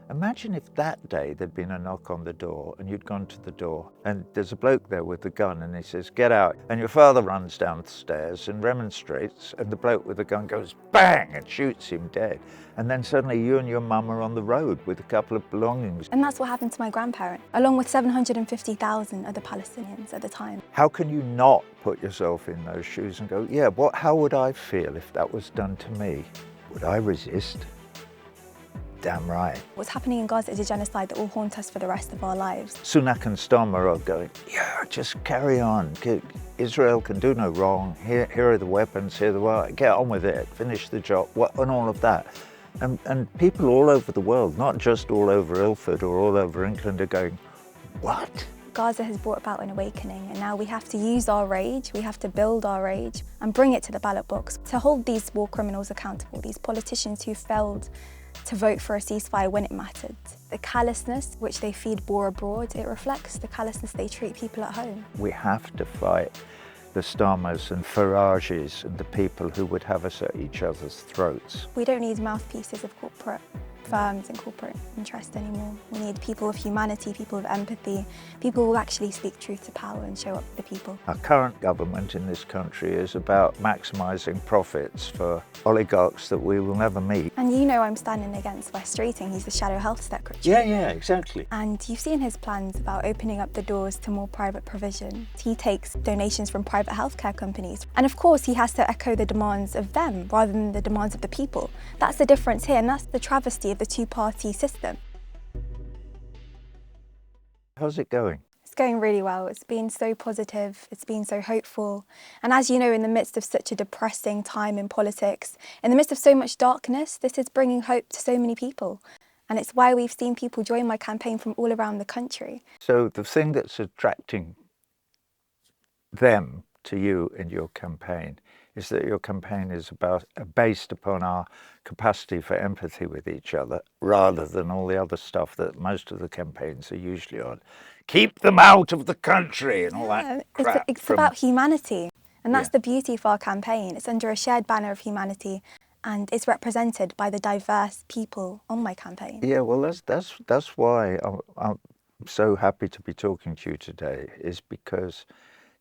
Imagine if that day there'd been a knock on the door and you'd gone to the door and there's a bloke there with a gun and he says, "Get out." And your father runs down the stairs and remonstrates and the bloke with the gun goes bang and shoots him dead. And then suddenly you and your mum are on the road with a couple of belongings. And that's what happened to my grandparent, along with 750,000 other Palestinians at the time. How can you not put yourself in those shoes and go, yeah, how would I feel if that was done to me? Would I resist? Damn right. What's happening in Gaza is a genocide that will haunt us for the rest of our lives. Sunak and Starmer are going, yeah, just carry on. Israel can do no wrong. Here are the weapons, here get on with it, finish the job, and all of that. And people all over the world, not just all over Ilford or all over England, are going, what? Gaza has brought about an awakening, and now we have to use our rage, we have to build our rage and bring it to the ballot box to hold these war criminals accountable, these politicians who failed to vote for a ceasefire when it mattered. The callousness which they feed war abroad, it reflects the callousness they treat people at home. We have to fight the Starmers and Farages and the people who would have us at each other's throats. We don't need mouthpieces of corporate firms and corporate interest anymore. We need people of humanity, people of empathy, people who actually speak truth to power and show up for the people. Our current government in this country is about maximising profits for oligarchs that we will never meet. And you know I'm standing against Wes Streeting, he's the Shadow Health Secretary. Yeah, exactly. And you've seen his plans about opening up the doors to more private provision. He takes donations from private healthcare companies. And of course he has to echo the demands of them rather than the demands of the people. That's the difference here, and that's the travesty of the two-party system. How's it going? It's going really well. It's been so positive, it's been so hopeful. And as you know, in the midst of such a depressing time in politics, in the midst of so much darkness, this is bringing hope to so many people. And it's why we've seen people join my campaign from all around the country. So the thing that's attracting them to you in your campaign is that your campaign is based upon our capacity for empathy with each other, rather than all the other stuff that most of the campaigns are usually on. Keep them out of the country and all that crap. It's about humanity, and that's the beauty of our campaign. It's under a shared banner of humanity, and it's represented by the diverse people on my campaign. Yeah, well, that's why I'm so happy to be talking to you today, is because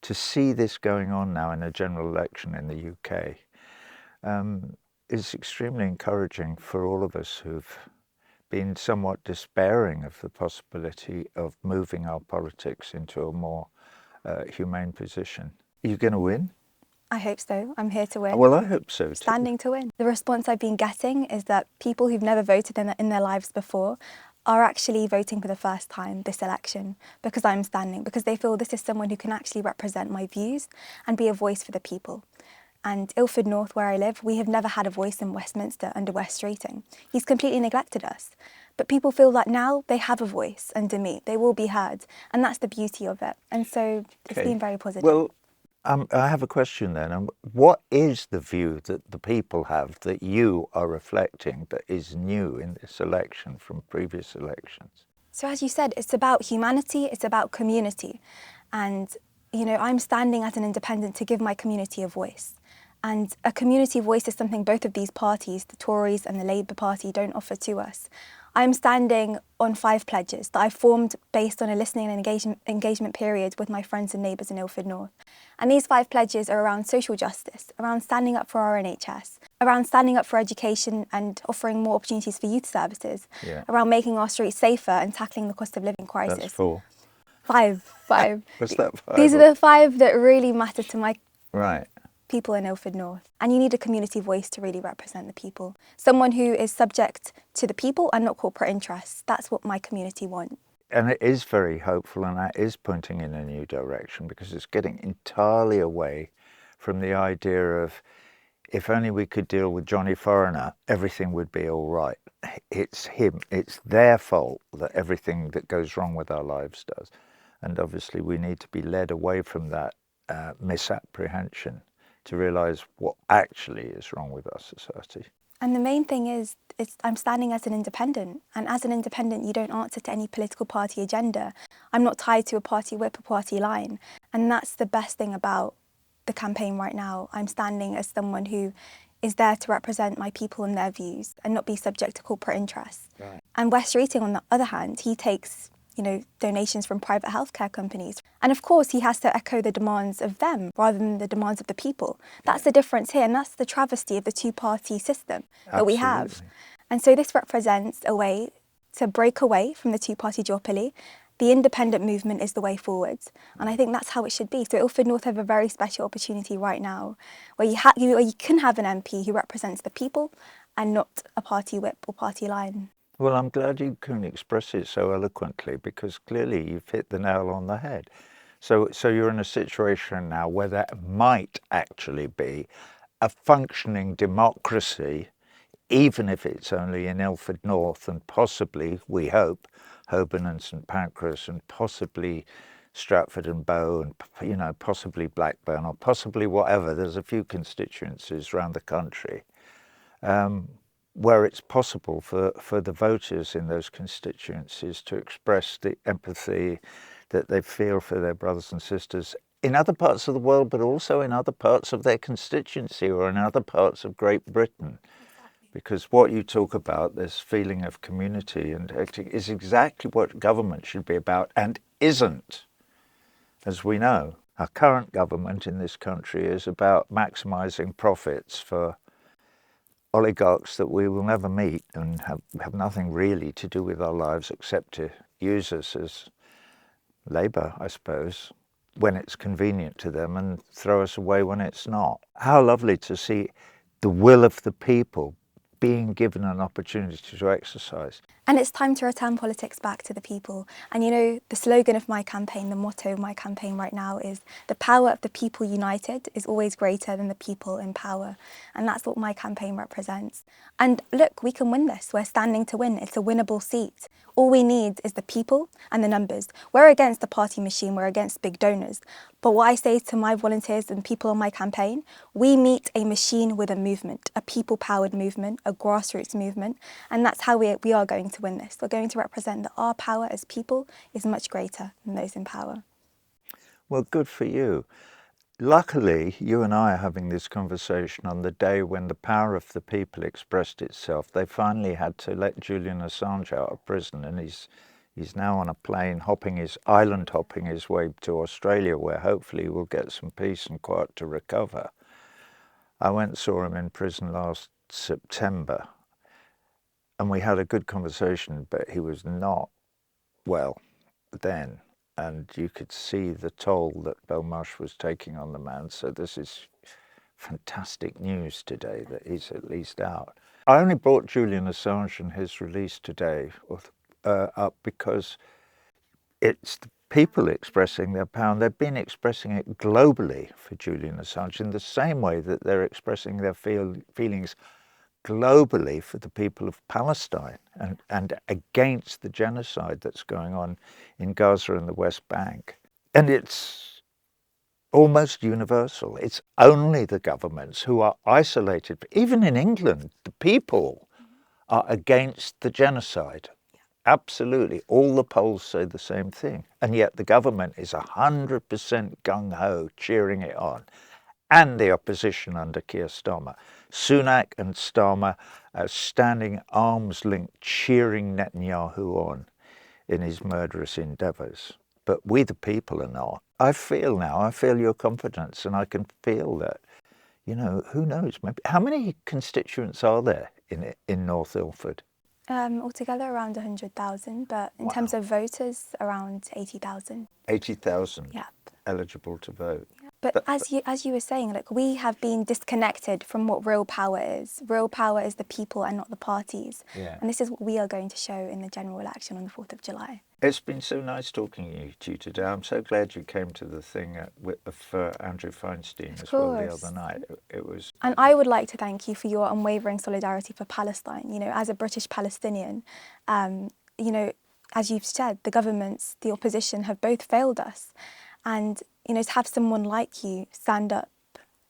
to see this going on now in a general election in the UK is extremely encouraging for all of us who've been somewhat despairing of the possibility of moving our politics into a more humane position. Are you going to win? I hope so. I'm here to win. Well, I hope so too. Standing to win. The response I've been getting is that people who've never voted in their lives before are actually voting for the first time this election because I'm standing, because they feel this is someone who can actually represent my views and be a voice for the people. And Ilford North, where I live, we have never had a voice in Westminster under Wes Streeting. He's completely neglected us. But people feel that now they have a voice under me. They will be heard. And that's the beauty of it. And so it's been very positive. Well, I have a question then. What is the view that the people have that you are reflecting that is new in this election from previous elections? So as you said, it's about humanity, it's about community. And, you know, I'm standing as an independent to give my community a voice. And a community voice is something both of these parties, the Tories and the Labour Party, don't offer to us. I'm standing on 5 pledges that I formed based on a listening and engagement period with my friends and neighbours in Ilford North. And these 5 pledges are around social justice, around standing up for our NHS, around standing up for education and offering more opportunities for youth services, around making our streets safer and tackling the cost of living crisis. That's 4. 5. What's that 5? These are the 5 that really matter to my people in Ilford North. And you need a community voice to really represent the people. Someone who is subject to the people and not corporate interests. That's what my community want. And it is very hopeful, and that is pointing in a new direction, because it's getting entirely away from the idea of if only we could deal with Johnny Foreigner, everything would be all right. It's him, it's their fault that everything that goes wrong with our lives does. And obviously we need to be led away from that misapprehension to realise what actually is wrong with our society. And the main thing is I'm standing as an independent, and as an independent you don't answer to any political party agenda. I'm not tied to a party whip or party line, and that's the best thing about the campaign right now. I'm standing as someone who is there to represent my people and their views and not be subject to corporate interests. And West Reading, on the other hand, he takes, donations from private healthcare companies. And of course, he has to echo the demands of them rather than the demands of the people. That's the difference here, and that's the travesty of the two-party system that we have. Absolutely. And so this represents a way to break away from the two-party duopoly. The independent movement is the way forwards, and I think that's how it should be. So Ilford North have a very special opportunity right now, where you can have an MP who represents the people, and not a party whip or party line. Well, I'm glad you can express it so eloquently, because clearly you've hit the nail on the head. So you're in a situation now where that might actually be a functioning democracy, even if it's only in Ilford North, and possibly, we hope, Holborn and St Pancras, and possibly Stratford and Bow, and possibly Blackburn, or possibly whatever. There's a few constituencies around the country where it's possible for the voters in those constituencies to express the empathy that they feel for their brothers and sisters in other parts of the world, but also in other parts of their constituency or in other parts of Great Britain. Because what you talk about, this feeling of community and is exactly what government should be about, and isn't, as we know. Our current government in this country is about maximising profits for oligarchs that we will never meet and have nothing really to do with our lives except to use us as labour, I suppose, when it's convenient to them, and throw us away when it's not. How lovely to see the will of the people being given an opportunity to exercise. And it's time to return politics back to the people. And the slogan of my campaign, the motto of my campaign right now is, the power of the people united is always greater than the people in power. And that's what my campaign represents. And look, we can win this. We're standing to win. It's a winnable seat. All we need is the people and the numbers. We're against the party machine. We're against big donors. But what I say to my volunteers and people on my campaign, we meet a machine with a movement, a people-powered movement, a grassroots movement. And that's how we are going to win this. We're going to represent that our power as people is much greater than those in power. Well, good for you. Luckily, you and I are having this conversation on the day when the power of the people expressed itself. They finally had to let Julian Assange out of prison, and he's now on a plane hopping his way to Australia, where hopefully we'll get some peace and quiet to recover. I went and saw him in prison last September, and we had a good conversation, but he was not well then. And you could see the toll that Belmarsh was taking on the man. So this is fantastic news today that he's at least out. I only brought Julian Assange and his release today up because it's the people expressing their power, and they've been expressing it globally for Julian Assange in the same way that they're expressing their feelings globally for the people of Palestine and against the genocide that's going on in Gaza and the West Bank. And it's almost universal. It's only the governments who are isolated. Even in England, the people are against the genocide. Absolutely. All the polls say the same thing. And yet the government is 100% gung-ho cheering it on. And the opposition under Keir Starmer. Sunak and Starmer are standing arms linked, cheering Netanyahu on in his murderous endeavours. But we the people are not. I feel your confidence, and I can feel that, who knows, maybe. How many constituents are there in North Ilford? Altogether around 100,000, but in terms of voters, around 80,000. 80,000 Yep. eligible to vote. But as you were saying, we have been disconnected from what real power is. Real power is the people and not the parties. Yeah. And this is what we are going to show in the general election on the 4th of July. It's been so nice talking to you today. I'm so glad you came to the thing for Andrew Feinstein as well the other night. It was. And I would like to thank you for your unwavering solidarity for Palestine. As a British Palestinian, as you've said, the governments, the opposition have both failed us. And, to have someone like you stand up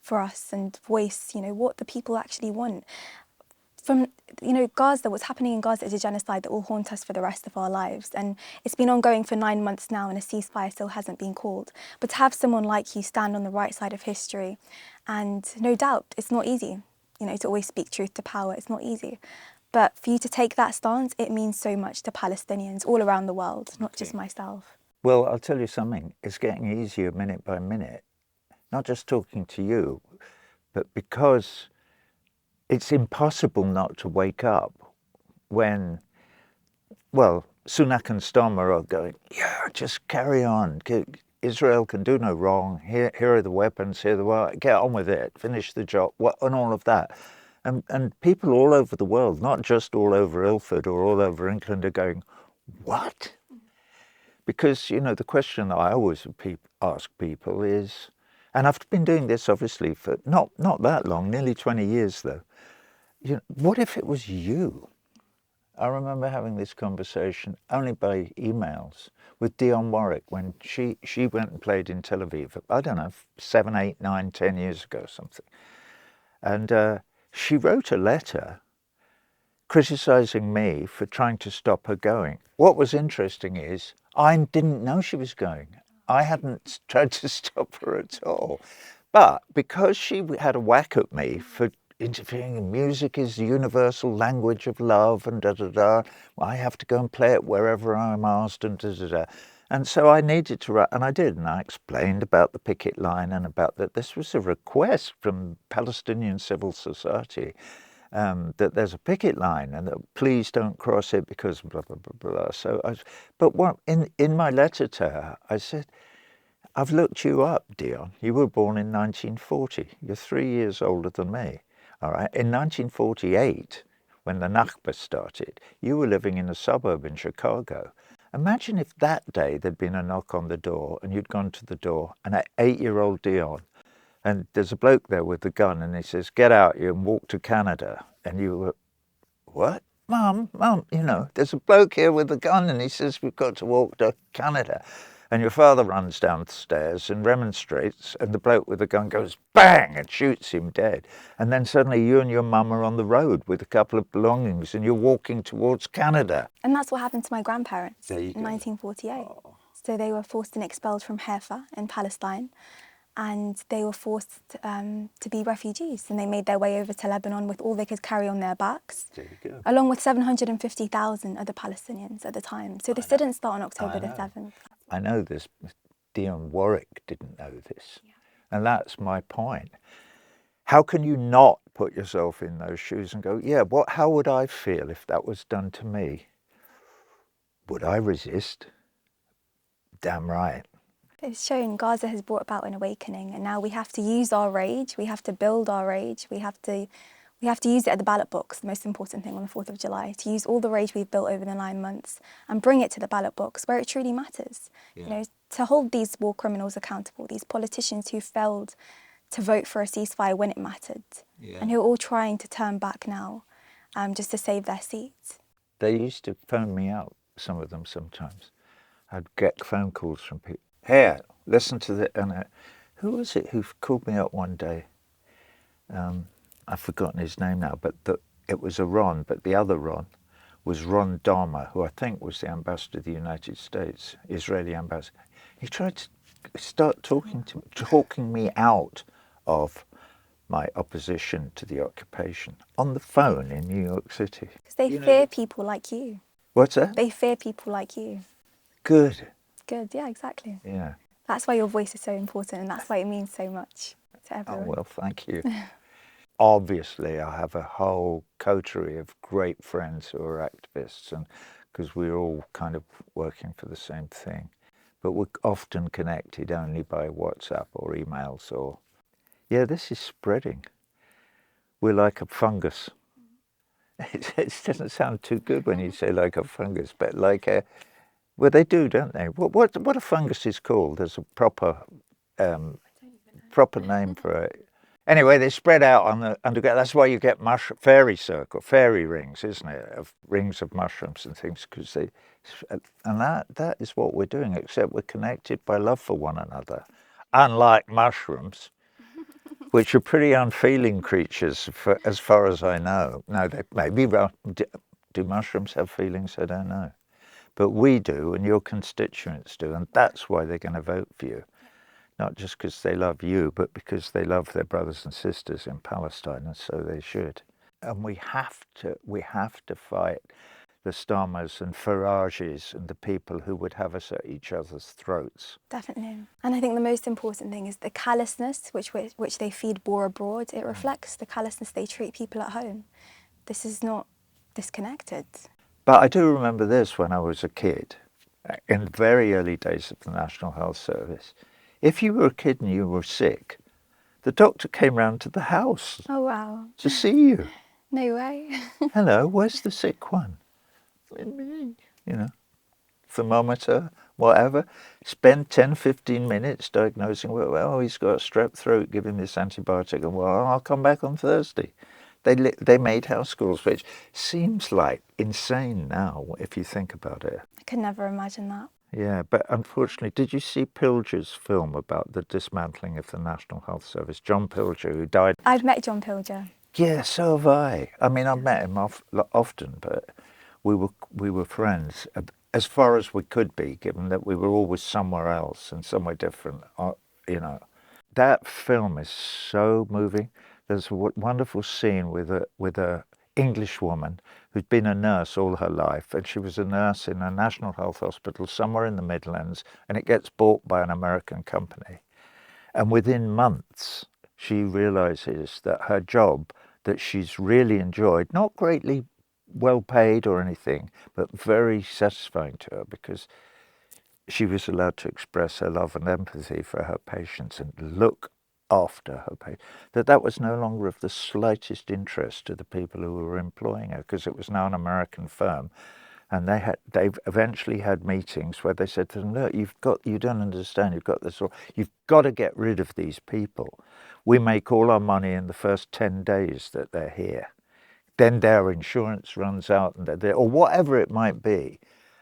for us and voice, what the people actually want. From, Gaza, what's happening in Gaza is a genocide that will haunt us for the rest of our lives. And it's been ongoing for 9 months now, and a ceasefire still hasn't been called. But to have someone like you stand on the right side of history, and no doubt, it's not easy, to always speak truth to power. It's not easy. But for you to take that stance, it means so much to Palestinians all around the world, not just myself. Well, I'll tell you something. It's getting easier minute by minute. Not just talking to you, but because it's impossible not to wake up when, well, Sunak and Starmer are going, yeah, just carry on. Israel can do no wrong. Here are the weapons. Here are the get on with it. Finish the job. And all of that. And people all over the world, not just all over Ilford or all over England, are going, what? Because, you know, the question that I always ask people is, and I've been doing this obviously for not that long, nearly 20 years though, you know, what if it was you? I remember having this conversation only by emails with Dionne Warwick when she went and played in Tel Aviv, I don't know, 7, 8, 9, 10 years ago or something. And she wrote a letter criticising me for trying to stop her going. What was interesting is I didn't know she was going. I hadn't tried to stop her at all. But because she had a whack at me for interfering in music is the universal language of love and da-da-da, I have to go and play it wherever I'm asked and da-da-da. And so I needed to write, and I did, and I explained about the picket line and about that this was a request from Palestinian civil society that there's a picket line and that please don't cross it because blah, blah, blah, blah. So in my letter to her, I said, I've looked you up, Dionne. You were born in 1940. You're 3 years older than me. All right. In 1948, when the Nakba started, you were living in a suburb in Chicago. Imagine if that day there'd been a knock on the door and you'd gone to the door and at 8-year-old Dionne, and there's a bloke there with the gun and he says, get out here and walk to Canada. And you were, what? Mum, you know, there's a bloke here with a gun and he says we've got to walk to Canada. And your father runs downstairs and remonstrates, and the bloke with the gun goes bang and shoots him dead. And then suddenly you and your mum are on the road with a couple of belongings and you're walking towards Canada. And that's what happened to my grandparents There you in go. 1948. Oh. So they were forced and expelled from Haifa in Palestine, and they were forced to be refugees, and they made their way over to Lebanon with all they could carry on their backs, There you go. along with 750,000 other Palestinians at the time. So this didn't start on October the 7th. I know this. Dionne Warwick didn't know this. Yeah. And that's my point. How can you not put yourself in those shoes and go, yeah, how would I feel if that was done to me? Would I resist? Damn right. It's shown Gaza has brought about an awakening, and now we have to use our rage, we have to build our rage, we have to use it at the ballot box, the most important thing on the 4th of July, to use all the rage we've built over the 9 months and bring it to the ballot box where it truly matters. Yeah. You know, to hold these war criminals accountable, these politicians who failed to vote for a ceasefire when it mattered, and who are all trying to turn back now just to save their seats. They used to phone me up, some of them sometimes. I'd get phone calls from people. Here, listen to the... And who was it who called me up one day? I've forgotten his name now, but it was a Ron, but the other Ron was Ron Dahmer, who I think was the ambassador of the United States, Israeli ambassador. He tried to start talking me out of my opposition to the occupation on the phone in New York City. Because they fear people like you. What's that? They fear people like you. Good. Good, yeah, exactly. Yeah. That's why your voice is so important, and that's why it means so much to everyone. Oh, well, thank you. Obviously, I have a whole coterie of great friends who are activists, and because we're all kind of working for the same thing. But we're often connected only by WhatsApp or emails or... Yeah, this is spreading. We're like a fungus. It doesn't sound too good when you say like a fungus, but like a... Well, they do, don't they? What a fungus is called? There's a proper name for it. Anyway, they spread out on the underground. That's why you get fairy rings, isn't it? Of rings of mushrooms and things, because that is what we're doing. Except we're connected by love for one another, unlike mushrooms, which are pretty unfeeling creatures, as far as I know. Now, they maybe do mushrooms have feelings? I don't know, but we do, and your constituents do, and that's why they're going to vote for you. Not just because they love you, but because they love their brothers and sisters in Palestine, and so they should. And we have to fight the Starmers and Farages and the people who would have us at each other's throats. Definitely. And I think the most important thing is the callousness which they feed war abroad. It reflects the callousness they treat people at home. This is not disconnected. But I do remember this when I was a kid, in the very early days of the National Health Service. If you were a kid and you were sick, the doctor came round to the house Oh, wow. to see you. No way. Hello, where's the sick one? You know, thermometer, whatever. Spend 10, 15 minutes diagnosing, well, he's got a strep throat, give him this antibiotic, and well, I'll come back on Thursday. They made house calls, which seems like insane now if you think about it. I could never imagine that. Yeah, but unfortunately, did you see Pilger's film about the dismantling of the National Health Service? John Pilger, who died. I've met John Pilger. Yeah, so have I. I mean, I've met him often, but we were friends as far as we could be, given that we were always somewhere else and somewhere different. You know, that film is so moving. There's a wonderful scene with a English woman who's been a nurse all her life, and she was a nurse in a national health hospital somewhere in the Midlands, and it gets bought by an American company. And within months, she realizes that her job that she's really enjoyed, not greatly well paid or anything, but very satisfying to her, because she was allowed to express her love and empathy for her patients and look after her patients, that was no longer of the slightest interest to the people who were employing her, because it was now an American firm. And they've eventually had meetings where they said to them, look, you don't understand, you've got this, you've got to get rid of these people. We make all our money in the first 10 days that they're here. Then their insurance runs out, and or whatever it might be.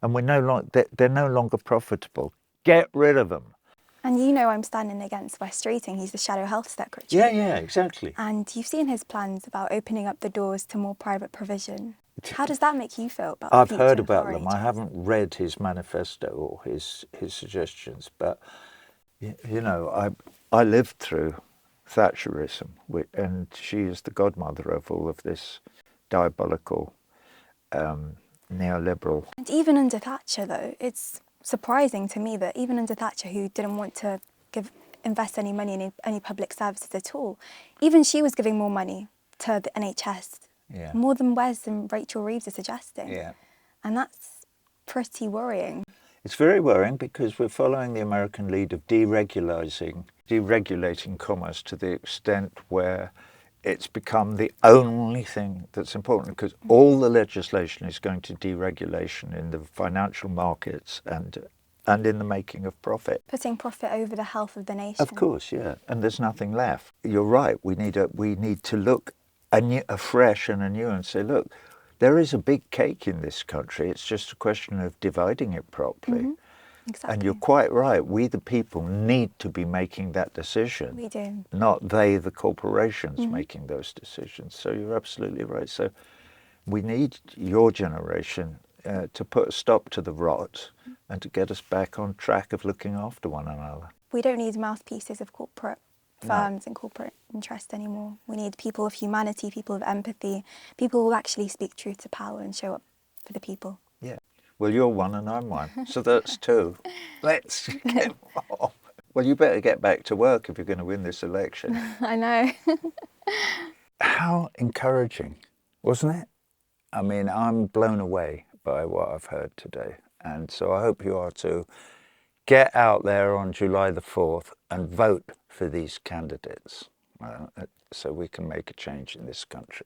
And they're no longer profitable. Get rid of them. And you know I'm standing against Wes Streeting. He's the Shadow Health Secretary. Yeah, exactly. And you've seen his plans about opening up the doors to more private provision. How does that make you feel about I've the heard future about for them. I NHS? haven't read his manifesto or his suggestions, but you know, I lived through Thatcherism, and she is the godmother of all of this diabolical neoliberal. And even under Thatcher, though, it's surprising to me that even under Thatcher, who didn't want to invest any money in any public services at all, even she was giving more money to the NHS, more than Wes and Rachel Reeves are suggesting. Yeah. And that's pretty worrying. It's very worrying because we're following the American lead of deregulating commerce to the extent where it's become the only thing that's important, because all the legislation is going to deregulation in the financial markets and in the making of profit. Putting profit over the health of the nation. Of course, yeah, and there's nothing left. You're right. We need to look afresh and anew and say, look, there is a big cake in this country. It's just a question of dividing it properly. Mm-hmm. Exactly. And you're quite right. We, the people, need to be making that decision. We do. Not they, the corporations, making those decisions. So you're absolutely right. So we need your generation to put a stop to the rot and to get us back on track of looking after one another. We don't need mouthpieces of corporate firms and corporate interest anymore. We need people of humanity, people of empathy, people who actually speak truth to power and show up for the people. Yeah. Well, you're one and I'm one, so that's two. Let's get on. Well, you better get back to work if you're going to win this election. I know. How encouraging, wasn't it? I mean, I'm blown away by what I've heard today. And so I hope you are too. Get out there on July the 4th and vote for these candidates so we can make a change in this country.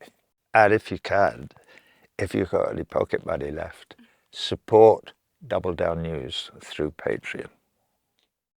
And if you can, if you've got any pocket money left, support Double Down News through Patreon.